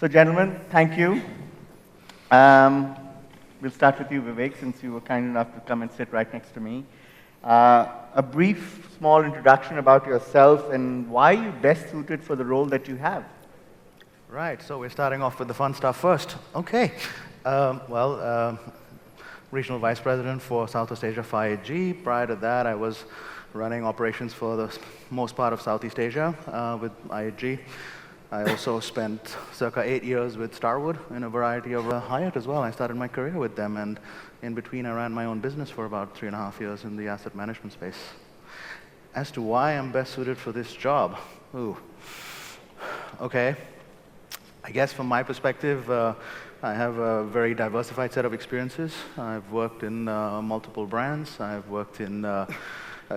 So, gentlemen, thank you. We'll start with you, Vivek, since you were kind enough to come and sit right next to me. A brief, small introduction about yourself and why you're best suited for the role that you have. Right, so we're starting off with the fun stuff first. Okay. Regional Vice President for Southeast Asia for IHG. Prior to that, I was running operations for the most part of Southeast Asia with IHG. I also spent circa 8 years with Starwood in a variety of Hyatt as well. I started my career with them, and in between, I ran my own business for about 3.5 years in the asset management space. As to why I'm best suited for this job, okay. I guess from my perspective, I have a very diversified set of experiences. I've worked in multiple brands. I've worked in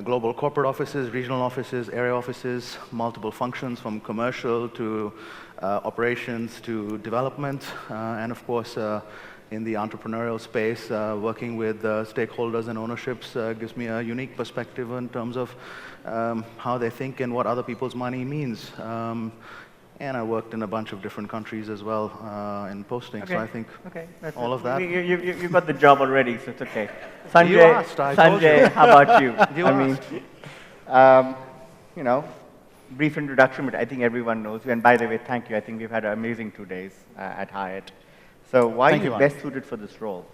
global corporate offices, regional offices, area offices, multiple functions from commercial to operations to development, and of course, in the entrepreneurial space, working with stakeholders and ownerships gives me a unique perspective in terms of how they think and what other people's money means. And I worked in a bunch of different countries as well in posting, so I think all of that. You got the job already, so it's okay. Sunjae, you asked, I told you. Sunjae, how about you? asked. You know, brief introduction, but I think everyone knows you. And by the way, thank you. I think we've had an amazing 2 days at Hyatt. So why are you best suited for this role?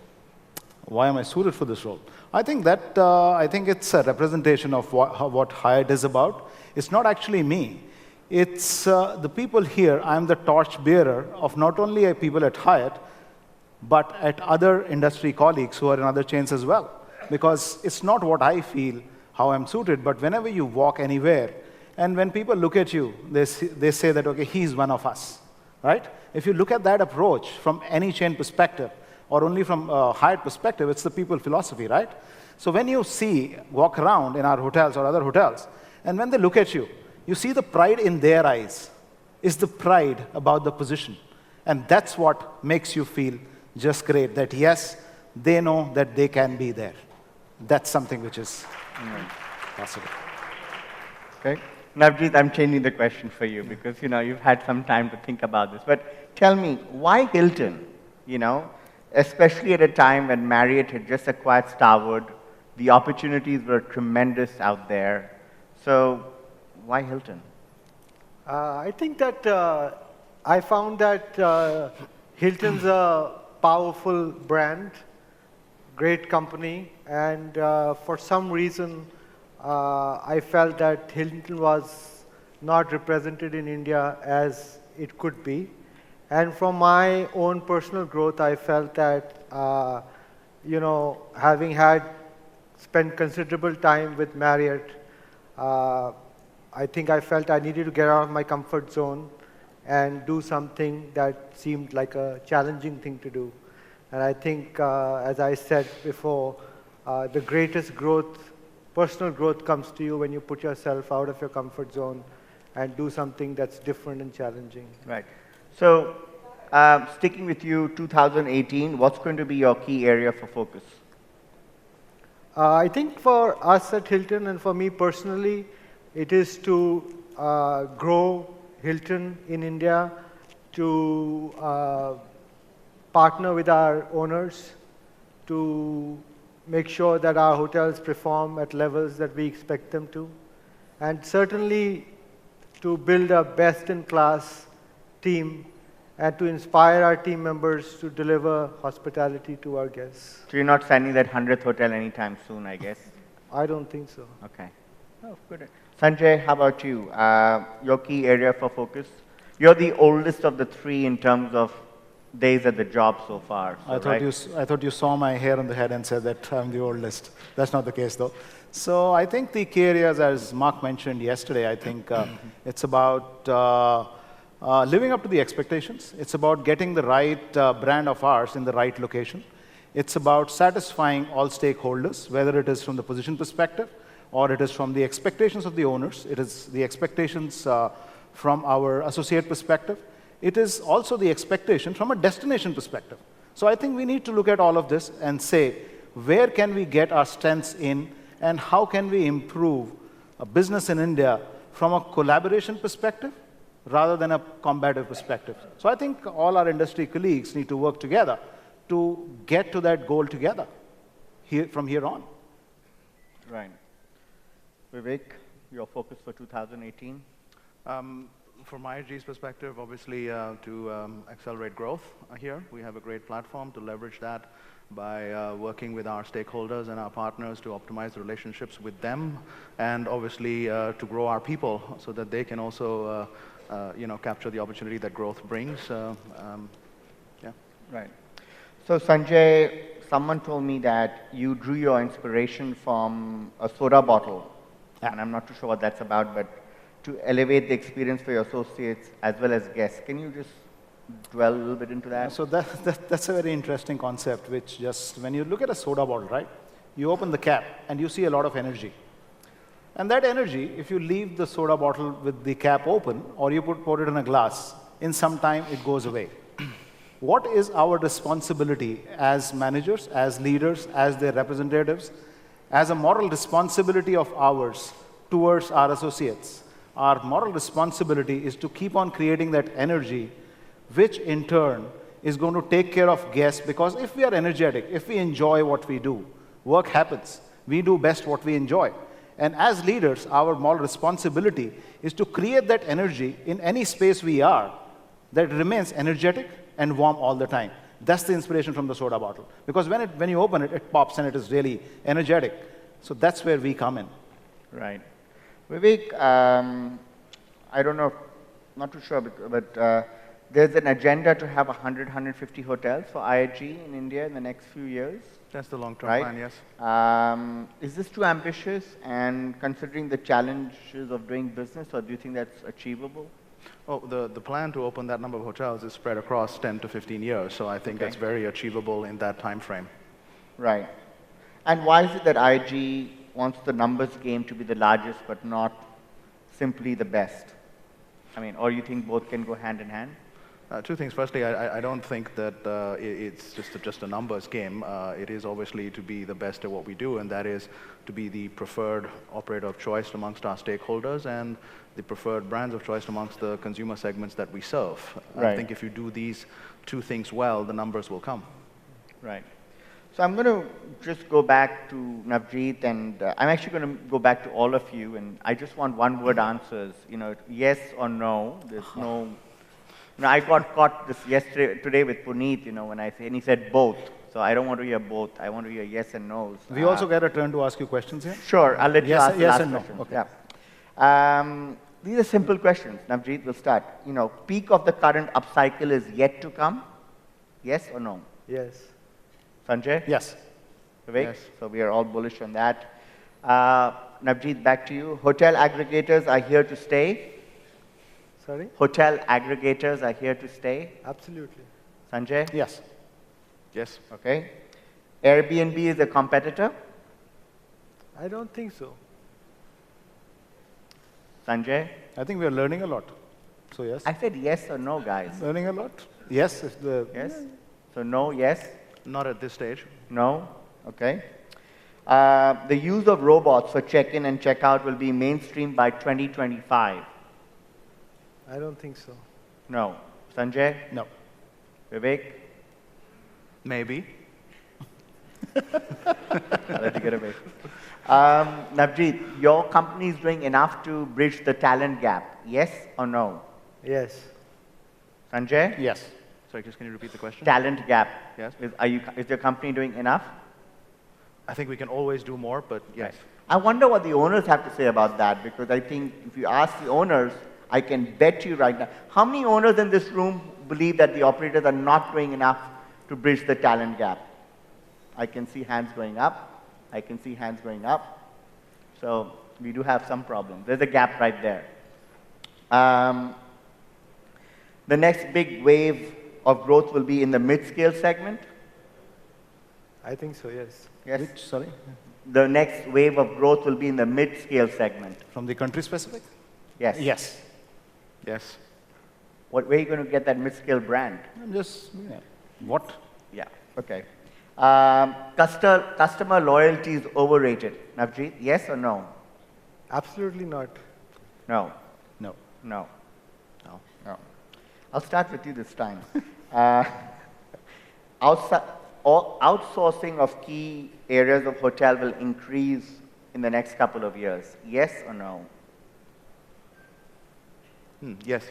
Why am I suited for this role? I think that it's a representation of what Hyatt is about. It's not actually me. It's the people here. I'm the torch bearer of not only people at Hyatt, but at other industry colleagues who are in other chains as well. Because it's not what I feel, how I'm suited, but whenever you walk anywhere, and when people look at you, they say that, okay, he's one of us, right? If you look at that approach from any chain perspective, or only from a Hyatt perspective, it's the people philosophy, right? So when you walk around in our hotels or other hotels, and when they look at you, you see the pride in their eyes. Is the pride about the position. And that's what makes you feel just great, that yes, they know that they can be there. That's something which is possible. Okay. Navjit, I'm changing the question for you because, you've had some time to think about this. But tell me, why Hilton? Especially at a time when Marriott had just acquired Starwood, the opportunities were tremendous out there. So why Hilton? I think that I found that Hilton's a powerful brand, great company, and for some reason I felt that Hilton was not represented in India as it could be. And from my own personal growth, I felt that, having spent considerable time with Marriott, I think I felt I needed to get out of my comfort zone and do something that seemed like a challenging thing to do. And I think, as I said before, the greatest growth, personal growth comes to you when you put yourself out of your comfort zone and do something that's different and challenging. Right. So, sticking with you, 2018, what's going to be your key area for focus? I think for us at Hilton and for me personally, it is to grow Hilton in India, to partner with our owners, to make sure that our hotels perform at levels that we expect them to, and certainly to build a best-in-class team and to inspire our team members to deliver hospitality to our guests. So you're not signing that 100th hotel anytime soon, I guess? I don't think so. Okay. Oh, good. Sanjay, how about you? Your key area for focus? You're the oldest of the three in terms of days at the job so far. So, I thought you saw my hair on the head and said that I'm the oldest. That's not the case, though. So I think the key areas, as Mark mentioned yesterday, I think it's about living up to the expectations. It's about getting the right brand of ours in the right location. It's about satisfying all stakeholders, whether it is from the position perspective or it is from the expectations of the owners. It is the expectations from our associate perspective. It is also the expectation from a destination perspective. So I think we need to look at all of this and say, where can we get our strengths in and how can we improve a business in India from a collaboration perspective rather than a combative perspective. So I think all our industry colleagues need to work together to get to that goal together from here on. Right. Vivek, your focus for 2018? From IHG's perspective, obviously, to accelerate growth here, we have a great platform to leverage that by working with our stakeholders and our partners to optimize the relationships with them, and obviously to grow our people so that they can also capture the opportunity that growth brings. Yeah. Right. So Sunjae, someone told me that you drew your inspiration from a soda bottle, and I'm not too sure what that's about, but to elevate the experience for your associates as well as guests. Can you just dwell a little bit into that? So that's a very interesting concept, which just, when you look at a soda bottle, right, you open the cap and you see a lot of energy. And that energy, if you leave the soda bottle with the cap open, or you pour it in a glass, in some time it goes away. What is our responsibility as managers, as leaders, as their representatives, as a moral responsibility of ours towards our associates? Our moral responsibility is to keep on creating that energy, which in turn is going to take care of guests, because if we are energetic, if we enjoy what we do, work happens. We do best what we enjoy. And as leaders, our moral responsibility is to create that energy in any space we are that remains energetic and warm all the time. That's the inspiration from the soda bottle. Because when you open it, it pops and it is really energetic. So that's where we come in. Right. Vivek, I don't know, not too sure, but there's an agenda to have 100, 150 hotels for IHG in India in the next few years. That's the long-term right? plan, yes. Is this too ambitious, and considering the challenges of doing business, or do you think that's achievable? Oh, the plan to open that number of hotels is spread across 10 to 15 years, so I think that's very achievable in that time frame. Right. And why is it that IHG wants the numbers game to be the largest, but not simply the best? I mean, or you think both can go hand in hand? Two things. Firstly, I don't think that it's just a numbers game. It is obviously to be the best at what we do, and that is to be the preferred operator of choice amongst our stakeholders and the preferred brands of choice amongst the consumer segments that we serve. Right. I think if you do these two things well, the numbers will come. Right. So I'm going to just go back to Navjit, and I'm actually going to go back to all of you, and I just want one-word answers. You know, yes or no. There's no. You know, I got caught today with Puneet. You know, when I say, and he said both. So I don't want to hear both. I want to hear yes and no's. We also get a turn to ask you questions here. Sure, I'll let you ask the last and no. questions. Okay. Yeah. These are simple questions. Navjit, we'll start. You know, peak of the current upcycle is yet to come. Yes or no? Yes. Sunjae? Yes. Vivek? Yes. So we are all bullish on that. Navjit, back to you. Hotel aggregators are here to stay. Sorry? Hotel aggregators are here to stay. Absolutely. Sunjae? Yes. Yes. Okay. Airbnb is a competitor. I don't think so. Sanjay? I think we are learning a lot. So yes. I said yes or no, guys. Learning a lot? Yes. If the Yes? So no, yes? Not at this stage. No? Okay. The use of robots for check-in and check-out will be mainstream by 2025. I don't think so. No. Sanjay? No. Vivek? Maybe. I'll let you get away. Navjit, your company is doing enough to bridge the talent gap. Yes or no? Yes. Sanjay? Yes. Sorry, just can you repeat the question? Talent gap. Yes. Is your company doing enough? I think we can always do more, but yes. I wonder what the owners have to say about that, because I think if you ask the owners, I can bet you right now. How many owners in this room believe that the operators are not doing enough to bridge the talent gap? I can see hands going up. I can see hands going up. So we do have some problems. There's a gap right there. The next big wave of growth will be in the mid-scale segment. I think so, yes. Yes. Which, sorry? The next wave of growth will be in the mid-scale segment. From the country specific? Yes. Yes. Yes. Where are you going to get that mid-scale brand? I'm just, what? Yeah, okay. Customer loyalty is overrated. Navjit, yes or no? Absolutely not. No. No. No. No. I'll start with you this time. Uh, outsourcing of key areas of hotel will increase in the next couple of years. Yes or no? Yes.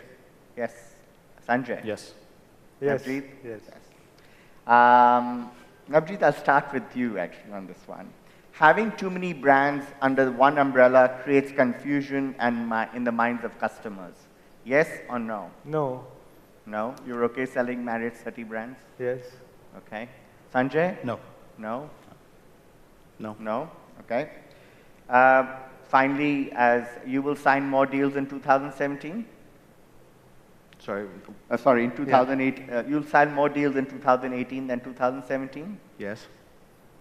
Yes. Sunjae? Yes. Yes. Navjit? Yes. Navjit, I'll start with you actually on this one. Having too many brands under one umbrella creates confusion and in the minds of customers. Yes or no? No. No? You're okay selling Marriott's 30 brands? Yes. Okay. Sunjae? No. No? No. No? Okay. Finally, as you will sign more deals in 2017? Sorry. In 2008, you'll sign more deals in 2018 than 2017? Yes.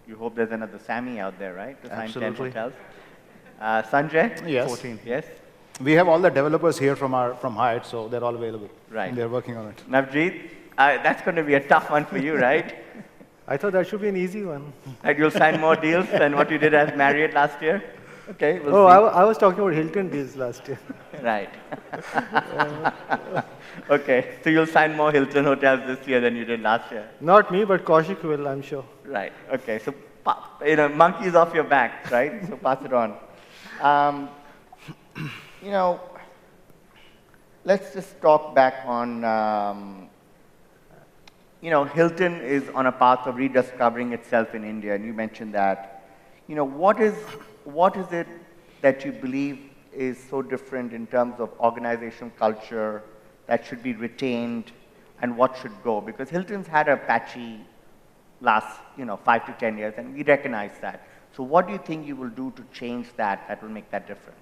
You hope there's another Sammy out there, right? To sign 10 Absolutely. hotels. Sanjay? Yes. 14. Yes? We have all the developers here from Hyatt, so they're all available. Right. And they're working on it. Navjit, that's going to be a tough one for you, right? I thought that should be an easy one. Right, you'll sign more deals than what you did as Marriott last year? Okay, we'll Oh, see. I was talking about Hilton deals last year. Right. Okay, so you'll sign more Hilton hotels this year than you did last year? Not me, but Kaushik will, I'm sure. Right, okay, so, monkey's off your back, right? So pass it on. Let's just talk back on, Hilton is on a path of rediscovering itself in India, and you mentioned that. What is it that you believe is so different in terms of organizational culture that should be retained and what should go? Because Hilton's had a patchy last, 5 to 10 years, and we recognize that. So what do you think you will do to change that will make that difference?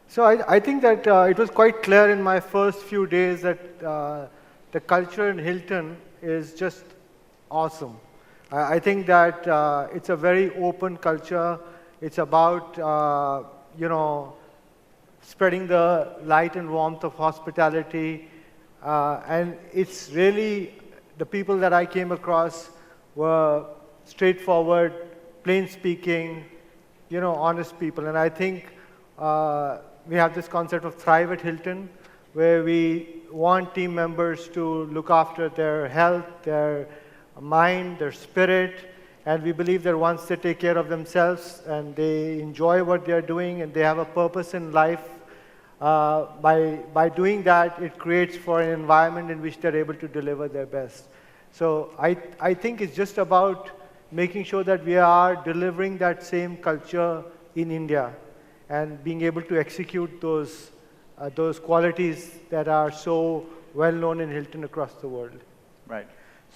So I think that it was quite clear in my first few days that the culture in Hilton is just awesome. I think that it's a very open culture. It's about, spreading the light and warmth of hospitality. And it's really, the people that I came across were straightforward, plain speaking, honest people. And I think we have this concept of Thrive at Hilton, where we want team members to look after their health, their mind, their spirit, and we believe that once they take care of themselves and they enjoy what they're doing and they have a purpose in life, by doing that, it creates for an environment in which they're able to deliver their best. So I think it's just about making sure that we are delivering that same culture in India and being able to execute those qualities that are so well known in Hilton across the world. Right.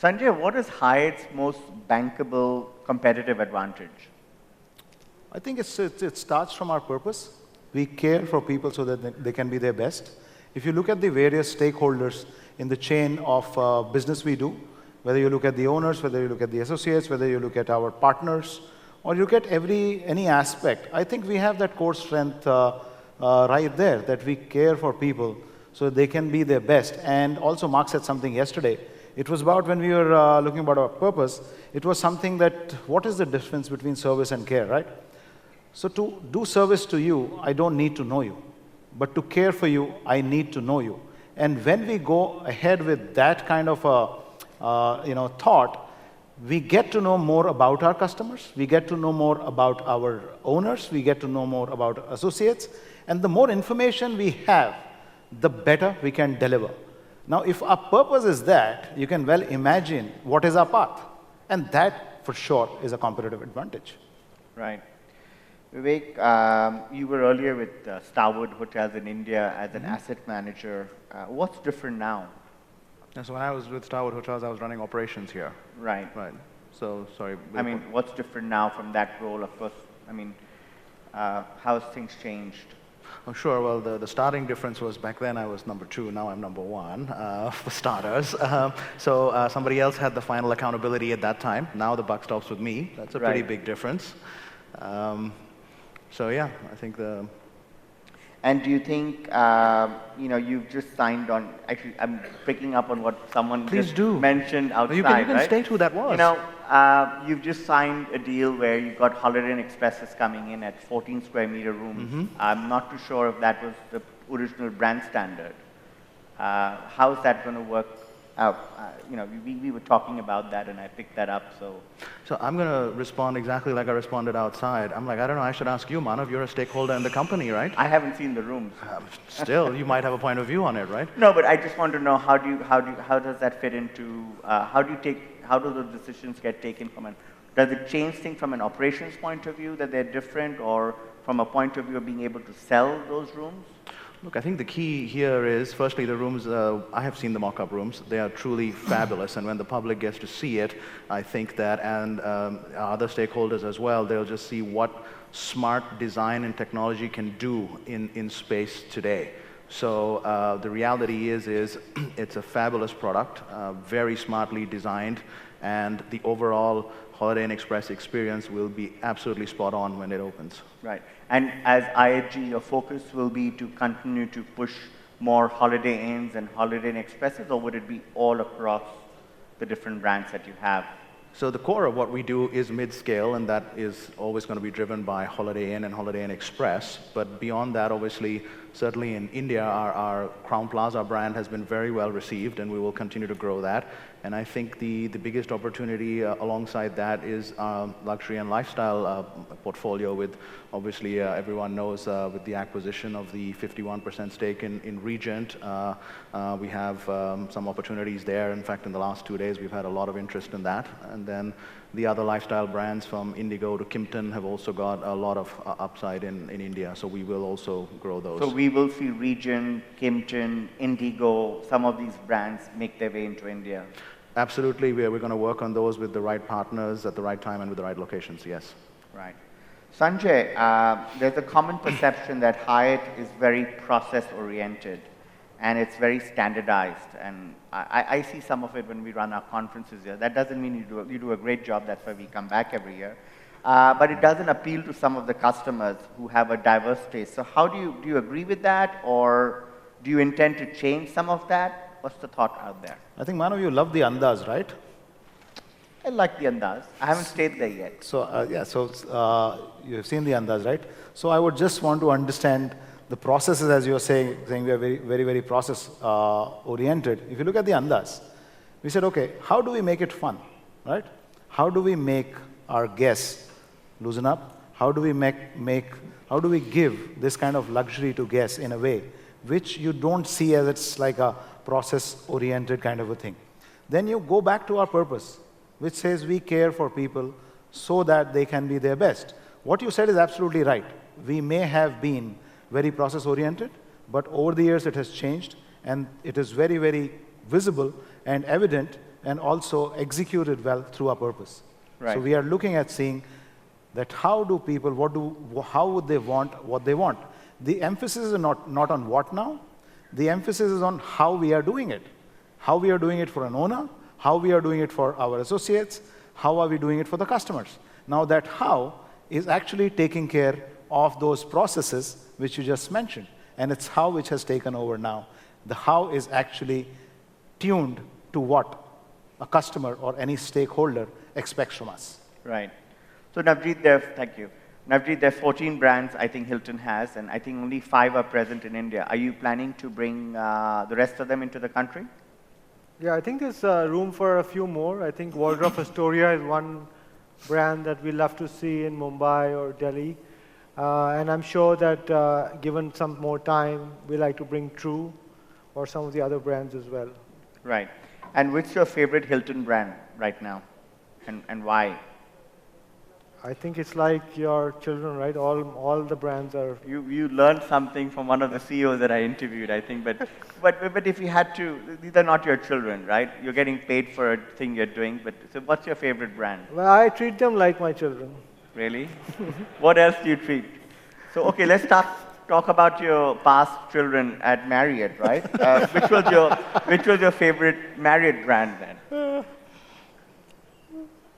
Sanjay, what is Hyatt's most bankable competitive advantage? I think it starts from our purpose. We care for people so that they can be their best. If you look at the various stakeholders in the chain of business we do, whether you look at the owners, whether you look at the associates, whether you look at our partners, or you look at any aspect, I think we have that core strength right there, that we care for people so they can be their best. And also Mark said something yesterday. It was about when we were looking about our purpose, it was something that, what is the difference between service and care, right? So to do service to you, I don't need to know you. But to care for you, I need to know you. And when we go ahead with that kind of thought, we get to know more about our customers, we get to know more about our owners, we get to know more about associates, and the more information we have, the better we can deliver. Now, if our purpose is that, you can well imagine what is our path. And that, for sure, is a competitive advantage. Right. Vivek, you were earlier with Starwood Hotels in India as an asset manager. What's different now? And so when I was with Starwood Hotels, I was running operations here. Right. Right. So, sorry. What's different now from that role? Of course, how has things changed? Oh, sure. Well, the starting difference was back then I was number 2, now I'm number 1, for starters. So somebody else had the final accountability at that time. Now the buck stops with me. That's a pretty big difference. So yeah, I think the... And do you think, you've just signed on, actually, I'm picking up on what someone mentioned outside, you can state who that was. You've just signed a deal where you've got Holiday Inn Expresses coming in at 14 square meter rooms. I'm not too sure if that was the original brand standard. How's that going to work out? We were talking about that, and I picked that up. So I'm going to respond exactly like I responded outside. I'm like, I don't know, I should ask you, Manav, you're a stakeholder in the company, right? I haven't seen the rooms. Still, you might have a point of view on it, right? No, but I just want to know how does that fit into, how do those decisions get taken does it change things from an operations point of view that they're different, or from a point of view of being able to sell those rooms? Look, I think the key here is, firstly, the rooms, I have seen the mock-up rooms. They are truly fabulous, and when the public gets to see it, I think that, and other stakeholders as well, they'll just see what smart design and technology can do in space today. So the reality is it's a fabulous product, very smartly designed, and the overall Holiday Inn Express experience will be absolutely spot on when it opens. Right. And as IHG, your focus will be to continue to push more Holiday Inns and Holiday Inn Expresses, or would it be all across the different brands that you have? So the core of what we do is mid-scale, and that is always going to be driven by Holiday Inn and Holiday Inn Express. But beyond that, obviously, certainly in India, our Crown Plaza brand has been very well received, and we will continue to grow that. And I think the biggest opportunity alongside that is luxury and lifestyle portfolio with, obviously, everyone knows with the acquisition of the 51% stake in Regent, we have some opportunities there. In fact, in the last 2 days, we've had a lot of interest in that. And then the other lifestyle brands from Indigo to Kimpton have also got a lot of upside in India. So we will also grow those. So we will see Regent, Kimpton, Indigo, some of these brands make their way into India. Absolutely, we're going to work on those with the right partners at the right time and with the right locations, yes. Right. Sunjae, there's a common perception that Hyatt is very process-oriented and it's very standardized. And I see some of it when we run our conferences here. That doesn't mean you do a great job, that's why we come back every year. But it doesn't appeal to some of the customers who have a diverse taste. So how do you agree with that, or do you intend to change some of that? What's the thought out there? I think, Manav, you love the Andaz, right? I like the Andaz. I haven't stayed there yet. So, you've seen the Andaz, right? So I would just want to understand the processes, as you're saying we are very, very, very process-oriented. If you look at the Andaz, we said, okay, how do we make it fun, right? How do we make our guests loosen up? How do we give this kind of luxury to guests in a way which you don't see as it's like a process-oriented kind of a thing? Then you go back to our purpose, which says we care for people so that they can be their best. What you said is absolutely right. We may have been very process-oriented, but over the years it has changed, and it is very, very visible and evident and also executed well through our purpose. Right. So we are looking at seeing that how do people, how would they want what they want? The emphasis is not on what now. The emphasis is on how we are doing it. How we are doing it for an owner, how we are doing it for our associates, how are we doing it for the customers. Now that how is actually taking care of those processes which you just mentioned. And it's how which has taken over now. The how is actually tuned to what a customer or any stakeholder expects from us. Right. So Navjit, thank you. Navjit, there are 14 brands I think Hilton has, and I think only 5 are present in India. Are you planning to bring the rest of them into the country? Yeah, I think there's room for a few more. I think Waldorf Astoria is one brand that we love to see in Mumbai or Delhi. And I'm sure that given some more time, we like to bring True or some of the other brands as well. Right. And which is your favorite Hilton brand right now, and why? I think it's like your children, right? All the brands are. You learned something from one of the CEOs that I interviewed, I think. But if you had to, these are not your children, right? You're getting paid for a thing you're doing. But so, what's your favorite brand? Well, I treat them like my children. Really? What else do you treat? So okay, let's talk about your past children at Marriott, right? Which was your favorite Marriott brand then?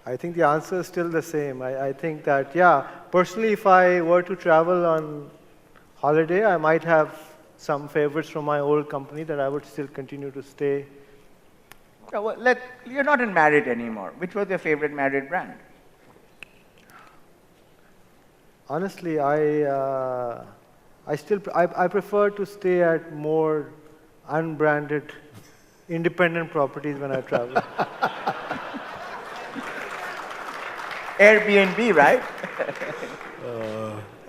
I think the answer is still the same. I think that, yeah, personally, if I were to travel on holiday, I might have some favorites from my old company that I would still continue to stay. Well, you're not in Marriott anymore. Which was your favorite Marriott brand? Honestly, I prefer to stay at more unbranded, independent properties when I travel. Airbnb, right?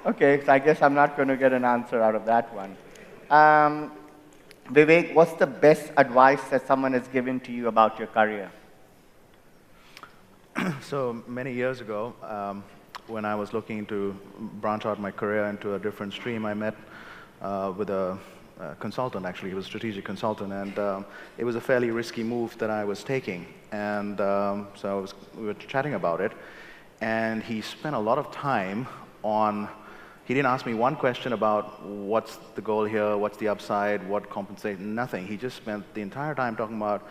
Okay, so I guess I'm not going to get an answer out of that one. Vivek, what's the best advice that someone has given to you about your career? So many years ago, when I was looking to branch out my career into a different stream, I met with a consultant, actually. He was a strategic consultant, and it was a fairly risky move that I was taking. And so we were chatting about it, and he spent a lot of time on, he didn't ask me one question about what's the goal here, what's the upside, what compensation, nothing. He just spent the entire time talking about,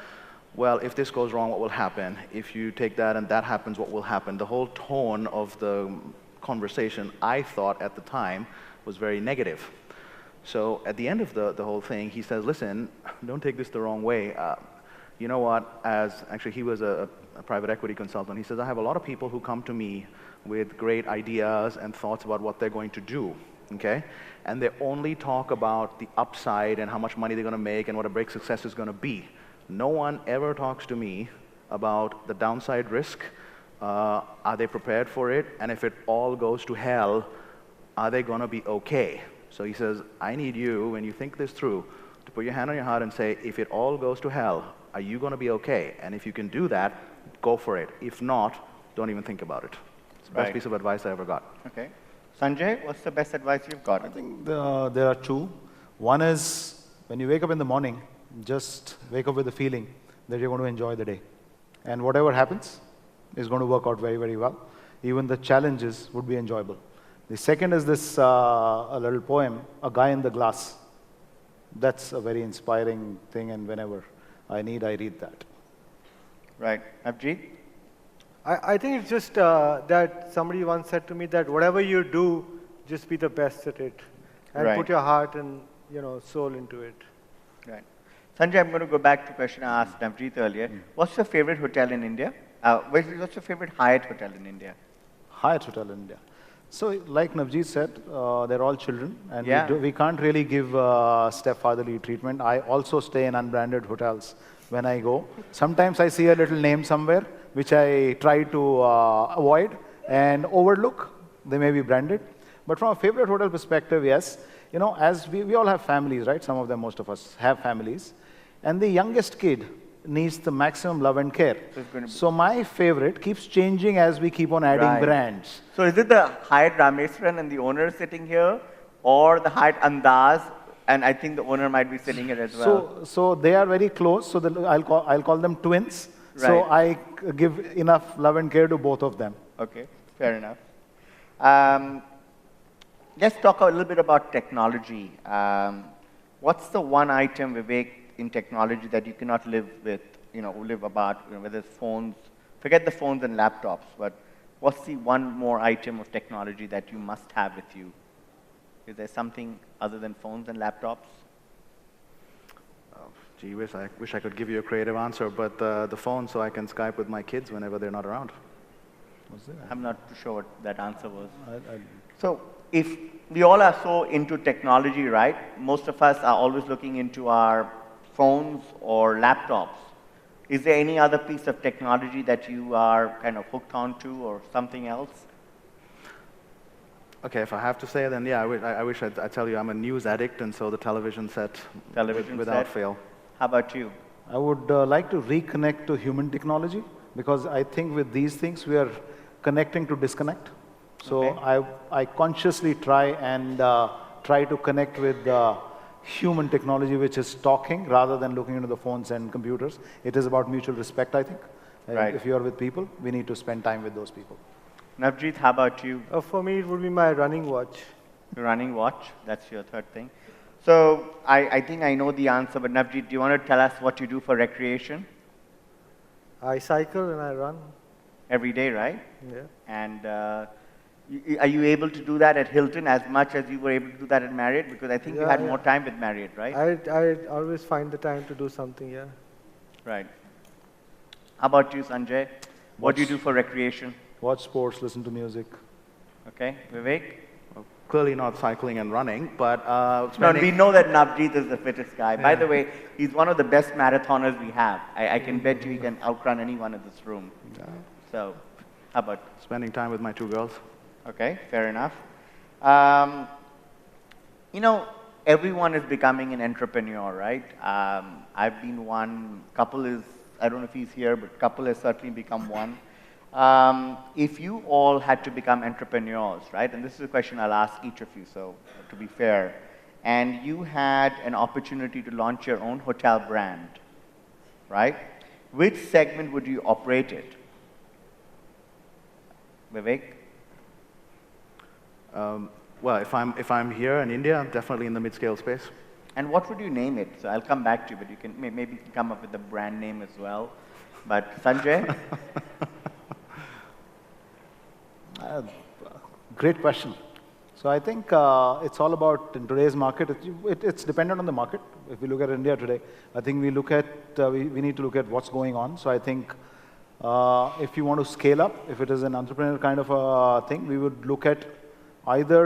well, if this goes wrong, what will happen? If you take that and that happens, what will happen? The whole tone of the conversation, I thought at the time, was very negative. So at the end of the whole thing, he says, listen, don't take this the wrong way. You know what, actually he was a private equity consultant. He says, I have a lot of people who come to me with great ideas and thoughts about what they're going to do, okay? And they only talk about the upside and how much money they're going to make and what a break success is going to be. No one ever talks to me about the downside risk. Are they prepared for it? And if it all goes to hell, are they going to be okay? So he says, I need you, when you think this through, to put your hand on your heart and say, if it all goes to hell, are you going to be okay? And if you can do that, go for it. If not, don't even think about it. It's the best piece of advice I ever got. Okay. Sanjay, what's the best advice you've got? I think there are two. One is, when you wake up in the morning, just wake up with the feeling that you're going to enjoy the day. And whatever happens is going to work out very, very well. Even the challenges would be enjoyable. The second is this a little poem, A Guy in the Glass. That's a very inspiring thing, and whenever I read that. Right. Navjit? I think it's just that somebody once said to me that whatever you do, just be the best at it. And put your heart and soul into it. Right. Sanjay, I'm going to go back to the question I asked Navjit earlier. What's your favorite hotel in India? What's your favorite Hyatt hotel in India? Hyatt hotel in India. So, like Navjit said, they're all children, and we can't really give stepfatherly treatment. I also stay in unbranded hotels when I go. Sometimes I see a little name somewhere, which I try to avoid and overlook. They may be branded. But from a favorite hotel perspective, yes, as we all have families, right? Some of them, most of us, have families. And the youngest kid needs the maximum love and care. So my favorite keeps changing as we keep on adding brands. So is it the Hyatt Rameswaran and the owner sitting here, or the Hyatt Andaz, and I think the owner might be sitting here as well? So they are very close. So I'll call them twins. Right. So I give enough love and care to both of them. Okay, fair enough. Let's talk a little bit about technology. What's the one item, Vivek, in technology that you cannot live with, live about, whether it's phones, forget the phones and laptops, but what's the one more item of technology that you must have with you? Is there something other than phones and laptops? Gee whiz, I wish I could give you a creative answer, but the phone, so I can Skype with my kids whenever they're not around. I'm not too sure what that answer was. So if we all are so into technology, right? Most of us are always looking into our phones or laptops. Is there any other piece of technology that you are kind of hooked onto or something else? Okay, if I have to say, then yeah, I wish I'd tell you I'm a news addict, and so the television set without fail. How about you? I would like to reconnect to human technology, because I think with these things we are connecting to disconnect. So I consciously try to connect with human technology, which is talking rather than looking into the phones and computers. It is about mutual respect, I think. Right. If you are with people, we need to spend time with those people. Navjit, how about you? For me, it would be my running watch. Your running watch, that's your third thing. So I think I know the answer, but Navjit, do you want to tell us what you do for recreation? I cycle and I run. Every day, right? Yeah. And are you able to do that at Hilton as much as you were able to do that at Marriott? Because I think you had more time with Marriott, right? I always find the time to do something, yeah. Right. How about you, Sunjae? What do you do for recreation? Watch sports, listen to music. Okay. Vivek? clearly not cycling and running, but No, we know that Navjit is the fittest guy. By the way, he's one of the best marathoners we have. I can bet you he can outrun anyone in this room. So, how about? Spending time with my 2 girls. Okay, fair enough. You know, everyone is becoming an entrepreneur, right? I've been one. Couple is, I don't know if he's here, but couple has certainly become one. If you all had to become entrepreneurs, right, and this is a question I'll ask each of you, so to be fair, and you had an opportunity to launch your own hotel brand, right, which segment would you operate it? Vivek? Well, if I'm here in India, I'm definitely in the mid-scale space. And what would you name it? So I'll come back to you, but you can maybe come up with a brand name as well. But Sunjae? Great question. So I think it's all about, in today's market, it's dependent on the market. If we look at India today, I think we look at, we need to look at what's going on. So I think if you want to scale up, if it is an entrepreneurial kind of a thing, we would look at either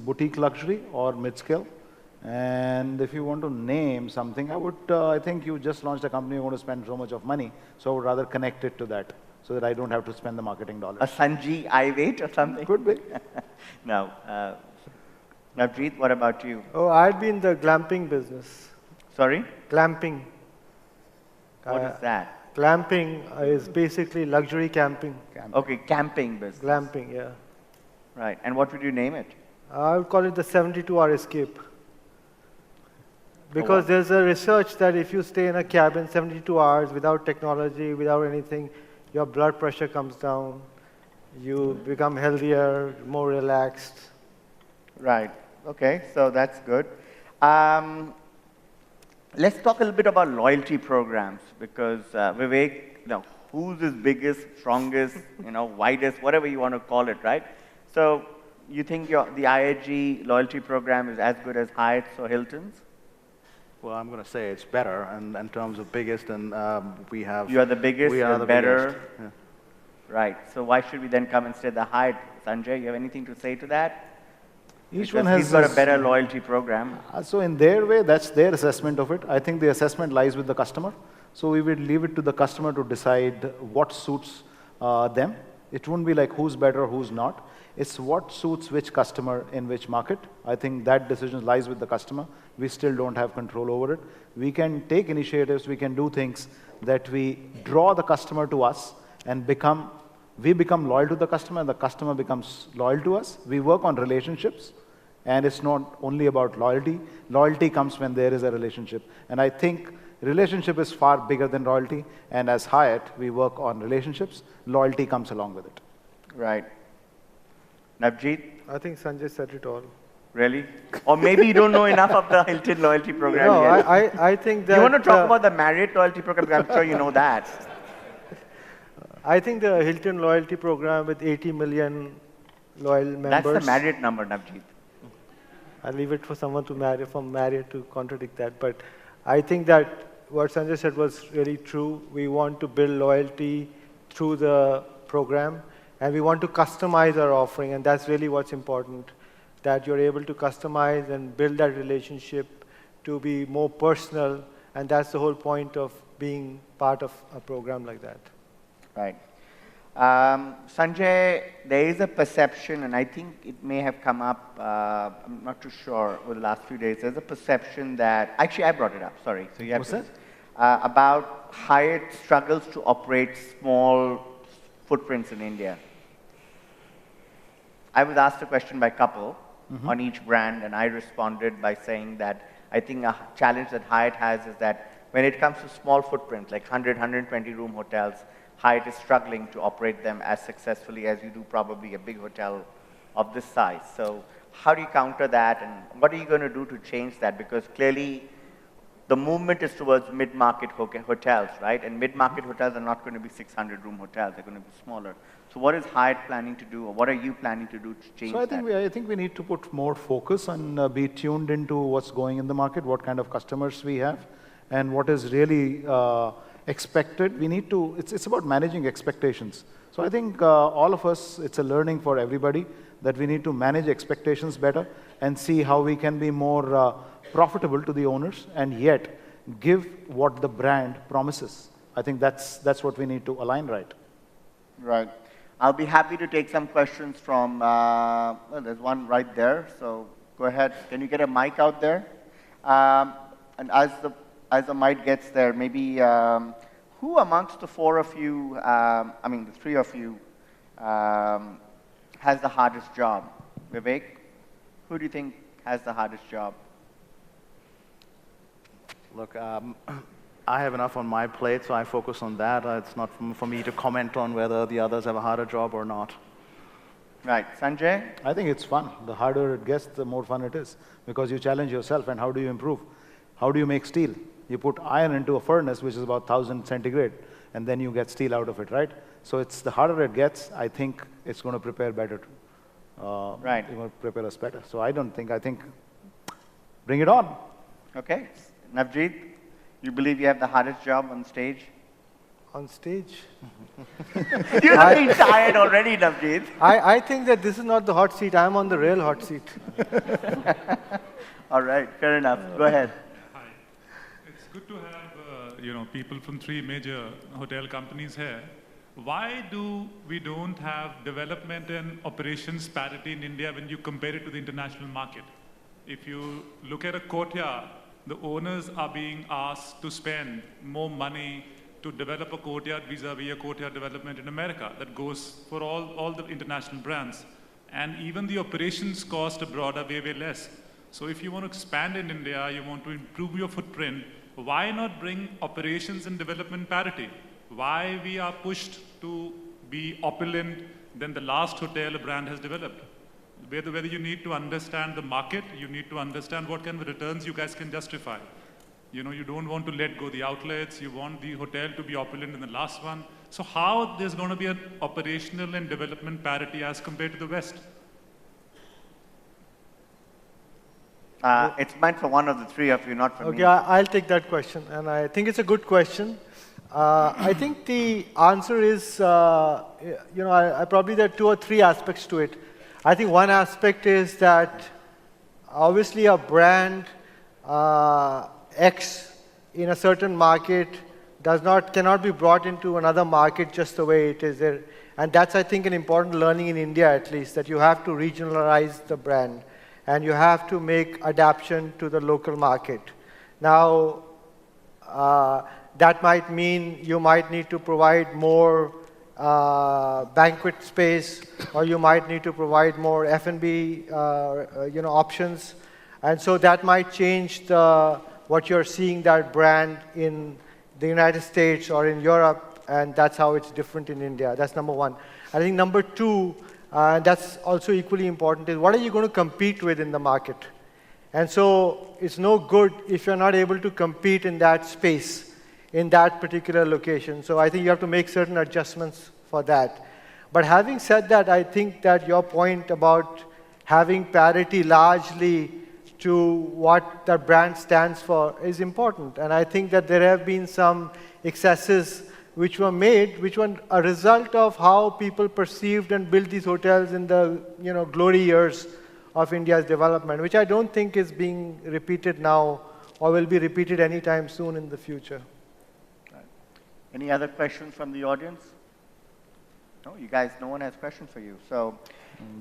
boutique luxury or mid-scale. And if you want to name something, I think you just launched a company, you want to spend so much of money, so I would rather connect it to that, so that I don't have to spend the marketing dollars. A Sanji I-Wait or something? Could be. No. Navjit, what about you? Oh, I'd be in the glamping business. Sorry? Glamping. What is that? Glamping is basically luxury camping. Okay, camping business. Glamping, yeah. Right. And what would you name it? I would call it the 72-hour escape. Because there's a research that if you stay in a cabin 72 hours without technology, without anything, your blood pressure comes down, you become healthier, more relaxed. Right. Okay, so that's good. Let's talk a little bit about loyalty programs, because Vivek, who's his biggest, strongest, widest, whatever you want to call it, right? So you think the IHG loyalty program is as good as Hyatt's or Hilton's? Well, I'm going to say it's better, and in terms of biggest, and we have. You are the biggest. We are the better. biggest. Yeah. Right. So why should we then come and stay at the Hyatt? Sanjay, you have anything to say to that? Each one has he's got a better loyalty program. So in their way, that's their assessment of it. I think the assessment lies with the customer. So we will leave it to the customer to decide what suits them. It won't be like who's better, who's not. It's what suits which customer in which market. I think that decision lies with the customer. We still don't have control over it. We can take initiatives, we can do things that we draw the customer to us and we become loyal to the customer and the customer becomes loyal to us. We work on relationships, and it's not only about loyalty. Loyalty comes when there is a relationship. And I think relationship is far bigger than loyalty, and as Hyatt, we work on relationships. Loyalty comes along with it. Right. Navjit? I think Sanjay said it all. Really? Or maybe you don't know enough of the Hilton loyalty program No, yet. I think that... You want to talk about the Marriott loyalty program? I'm sure you know that. I think the Hilton loyalty program with 80 million loyal members... That's the Marriott number, Navjit. I'll leave it for someone from Marriott to contradict that. But I think that what Sanjay said was really true. We want to build loyalty through the program, and we want to customize our offering, and that's really what's important, that you're able to customize and build that relationship to be more personal, and that's the whole point of being part of a program like that. Right. Sanjay, there is a perception, and I think it may have come up, I'm not too sure, over the last few days, there's a perception that, actually I brought it up, sorry. So you have What's that? About Hyatt struggles to operate small footprints in India. I was asked a question by a couple on each brand, and I responded by saying that I think a challenge that Hyatt has is that when it comes to small footprints, like 100, 120 room hotels, Hyatt is struggling to operate them as successfully as you do probably a big hotel of this size. So how do you counter that, and what are you going to do to change that? Because clearly the movement is towards mid-market hotels, right? And mid-market hotels are not going to be 600-room hotels. They're going to be smaller. So what is Hyatt planning to do, or what are you planning to do to change that? So I think we need to put more focus and be tuned into what's going in the market, what kind of customers we have, and what is really expected. We need to, it's about managing expectations. So I think all of us, it's a learning for everybody that we need to manage expectations better and see how we can be more profitable to the owners and yet give what the brand promises. I think that's what we need to align right. Right. I'll be happy to take some questions from, well, there's one right there, so go ahead. Can you get a mic out there? And as the mic gets there, maybe who amongst the four of you, I mean the three of you, has the hardest job? Vivek, who do you think has the hardest job? Look, I have enough on my plate, so I focus on that. It's not for me to comment on whether the others have a harder job or not. Right. Sunjae? I think it's fun. The harder it gets, the more fun it is, because you challenge yourself, and how do you improve? How do you make steel? You put iron into a furnace, which is about 1,000 centigrade, and then you get steel out of it, right? So it's the harder it gets, I think it's going to prepare better. Right. It's going to prepare us better. So I think, bring it on. Okay. Navjit, you believe you have the hardest job on stage? On stage? You're looking tired already, Navjit. I think that this is not the hot seat. I'm on the real hot seat. All right, fair enough. Go ahead. Hi. It's good to have people from three major hotel companies here. Why do we don't have development and operations parity in India when you compare it to the international market? If you look at a courtyard, the owners are being asked to spend more money to develop a courtyard vis-a-vis a courtyard development in America. That goes for all the international brands. And even the operations cost abroad are way, way less. So if you want to expand in India, you want to improve your footprint, why not bring operations and development parity? Why we are pushed to be opulent than the last hotel a brand has developed? Whether you need to understand the market, you need to understand what kind of returns you guys can justify. You don't want to let go the outlets, you want the hotel to be opulent in the last one. So how there's going to be an operational and development parity as compared to the West? It's meant for one of the three of you, not for me. Okay, I'll take that question, and I think it's a good question. I think the answer is, I probably there are 2 or 3 aspects to it. I think one aspect is that obviously a brand X in a certain market cannot be brought into another market just the way it is there. And that's, I think, an important learning in India at least, that you have to regionalize the brand and you have to make adaptation to the local market. Now, that might mean you might need to provide more banquet space, or you might need to provide more F&B options. And so that might change what you're seeing that brand in the United States or in Europe, and that's how it's different in India. That's number one. I think number 2, that's also equally important, is what are you going to compete with in the market? And so it's no good if you're not able to compete in that space, in that particular location. So I think you have to make certain adjustments for that. But having said that, I think that your point about having parity largely to what the brand stands for is important. And I think that there have been some excesses which were made, which were a result of how people perceived and built these hotels in the glory years of India's development, which I don't think is being repeated now or will be repeated anytime soon in the future. Any other questions from the audience? No, you guys, no one has questions for you. So,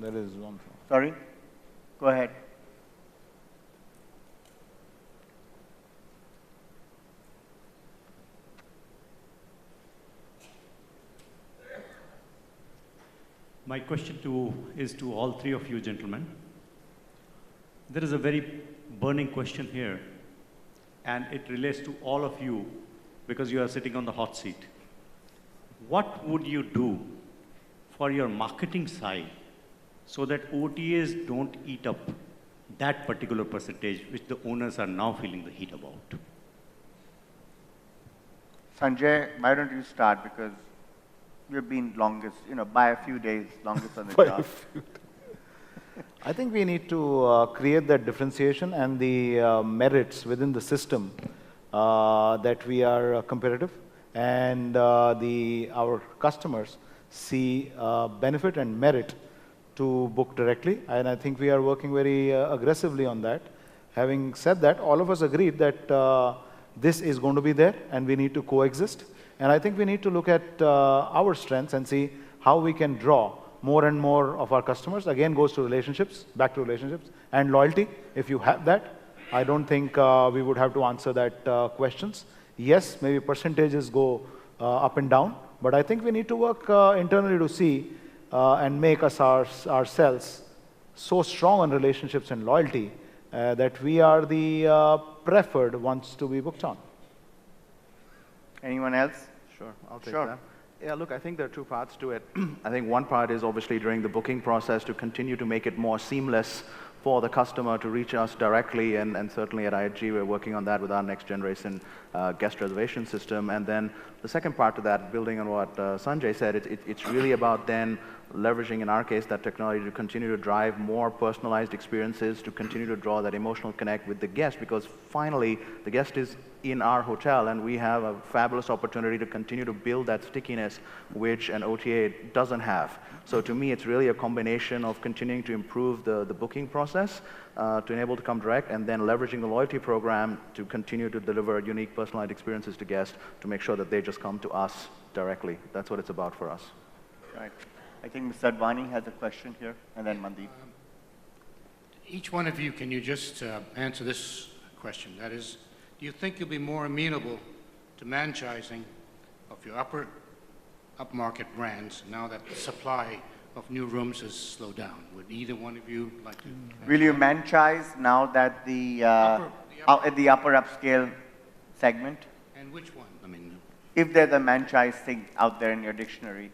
There is one. sorry, go ahead. My question is to all 3 of you gentlemen. There is a very burning question here, and it relates to all of you because you are sitting on the hot seat. What would you do for your marketing side so that OTAs don't eat up that particular percentage which the owners are now feeling the heat about? Sunjae, why don't you start, because you've been longest, by a few days, longest on the job. I think we need to create that differentiation and the merits within the system that we are competitive, and our customers see benefit and merit to book directly, and I think we are working very aggressively on that. Having said that, all of us agreed that this is going to be there, and we need to coexist. And I think we need to look at our strengths and see how we can draw more and more of our customers. Again, goes to relationships, back to relationships, and loyalty. If you have that, I don't think we would have to answer that questions. Yes, maybe percentages go up and down, but I think we need to work internally to see and make us ourselves so strong on relationships and loyalty that we are the preferred ones to be booked on. Anyone else? Sure, I'll take that. Yeah, look, I think there are two parts to it. I think one part is obviously during the booking process to continue to make it more seamless for the customer to reach us directly, and certainly at IHG we're working on that with our next generation guest reservation system. And then the second part to that, building on what Sunjae said, it's really about then leveraging, in our case, that technology to continue to drive more personalized experiences, to continue to draw that emotional connect with the guest, because finally the guest is in our hotel and we have a fabulous opportunity to continue to build that stickiness which an OTA doesn't have. So to me, it's really a combination of continuing to improve the booking process to enable to come direct, and then leveraging the loyalty program to continue to deliver unique personalized experiences to guests to make sure that they just come to us directly. That's what it's about for us. Right. I think Mr. Thadani has a question here, and then Mandeep. Each one of you, can you just answer this question? That is, do you think you'll be more amenable to franchising of your upmarket brands now that the supply of new rooms has slowed down? Would either one of you like to? Will you franchise now that the upper upscale segment? And which one? I mean, if there's a franchise thing out there in your dictionary.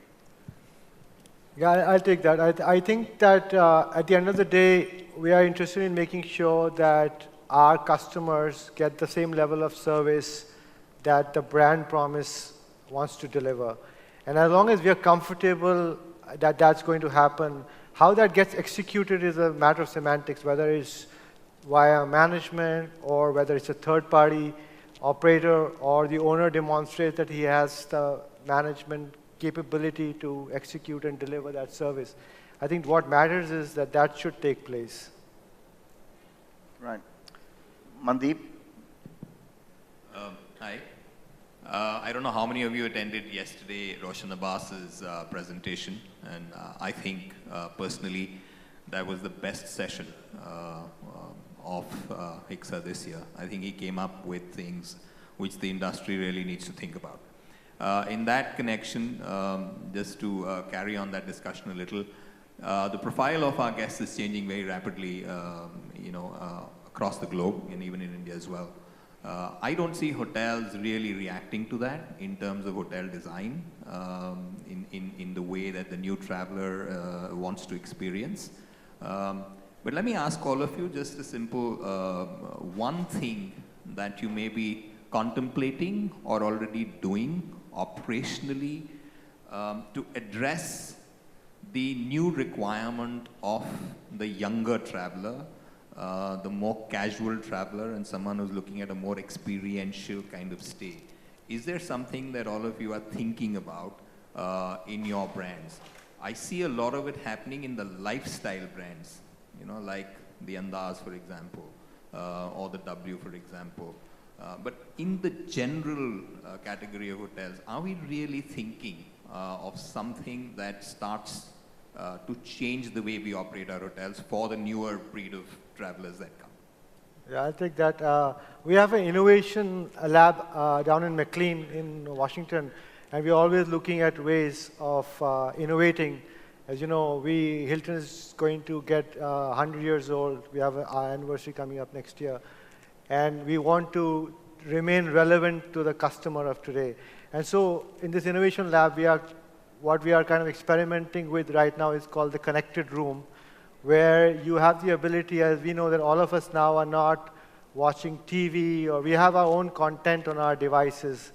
Yeah, I'll take that. I think that at the end of the day, we are interested in making sure that our customers get the same level of service that the brand promise wants to deliver. And as long as we are comfortable that that's going to happen, how that gets executed is a matter of semantics, whether it's via management or whether it's a third-party operator or the owner demonstrates that he has the management capability to execute and deliver that service. I think what matters is that that should take place. Right. Mandeep? Hi. I don't know how many of you attended yesterday Roshan Abbas's presentation, and I think personally that was the best session of HICSA this year. I think he came up with things which the industry really needs to think about. In that connection, just to carry on that discussion a little, the profile of our guests is changing very rapidly, across the globe and even in India as well. I don't see hotels really reacting to that in terms of hotel design, in the way that the new traveler wants to experience. But let me ask all of you just a simple one thing that you may be contemplating or already doing operationally to address the new requirement of the younger traveler, the more casual traveler, and someone who's looking at a more experiential kind of stay. Is there something that all of you are thinking about in your brands? I see a lot of it happening in the lifestyle brands, like the Andaz, for example, or the W, for example. But in the general category of hotels, are we really thinking of something that starts to change the way we operate our hotels for the newer breed of travelers that come? Yeah, I'll take that. We have an innovation lab down in McLean in Washington, and we're always looking at ways of innovating. As you know, Hilton is going to get 100 years old. We have our anniversary coming up next year. And we want to remain relevant to the customer of today. And so in this innovation lab, what we are kind of experimenting with right now is called the connected room, where you have the ability, as we know that all of us now are not watching TV, or we have our own content on our devices.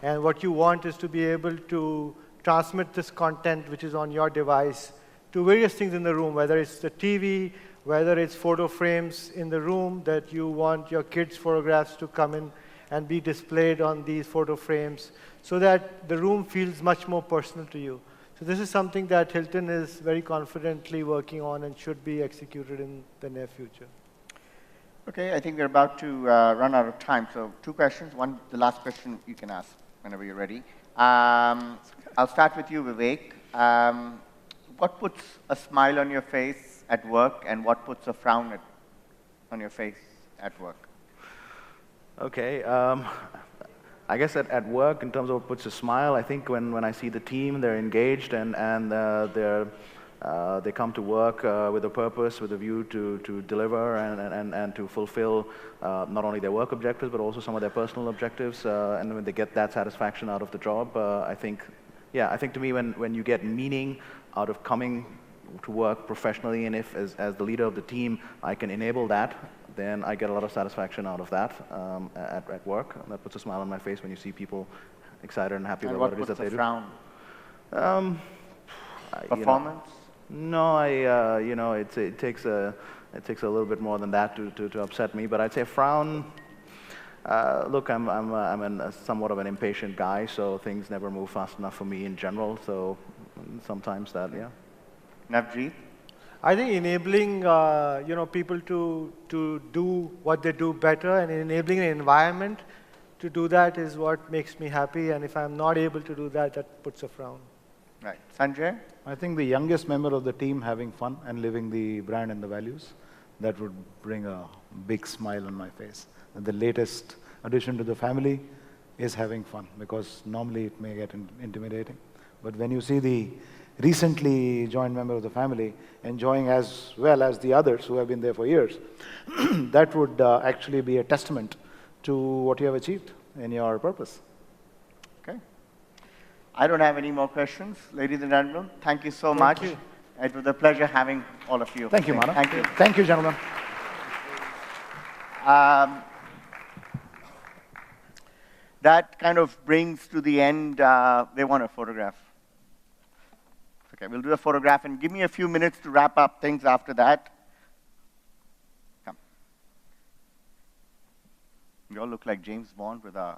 And what you want is to be able to transmit this content which is on your device to various things in the room, whether it's the TV, whether it's photo frames in the room that you want your kids' photographs to come in and be displayed on these photo frames so that the room feels much more personal to you. So this is something that Hilton is very confidently working on and should be executed in the near future. Okay, I think we're about to run out of time. So 2 questions. One, the last question you can ask whenever you're ready. I'll start with you, Vivek. What puts a smile on your face at work, and what puts a frown on your face at work? Okay. I guess at work, in terms of what puts a smile, I think when I see the team, they're engaged and they come to work with a purpose, with a view to deliver and to fulfill not only their work objectives, but also some of their personal objectives. And when they get that satisfaction out of the job, I think to me, when you get meaning out of coming to work professionally, and if as the leader of the team, I can enable that, then I get a lot of satisfaction out of that at work. And that puts a smile on my face when you see people excited and happy about what it is that they do. And what puts a frown? Performance? No, it takes a little bit more than that to upset me. But I'd say frown. Look, I'm somewhat of an impatient guy, so things never move fast enough for me in general. So sometimes that, yeah. Navjit? I think enabling people to do what they do better and enabling an environment to do that is what makes me happy. And if I'm not able to do that, that puts a frown. Right. Sunjae? I think the youngest member of the team having fun and living the brand and the values, that would bring a big smile on my face. And the latest addition to the family is having fun, because normally it may get intimidating. But when you see the recently joined member of the family enjoying as well as the others who have been there for years, that would actually be a testament to what you have achieved in your purpose. Okay. I don't have any more questions. Ladies and gentlemen, thank you so much. You. It was a pleasure having all of you. Thank you, Manav. Thank you. Thank you, gentlemen. That kind of brings to the end, they want a photograph. Okay, we'll do a photograph and give me a few minutes to wrap up things after that. Come. You all look like James Bond with a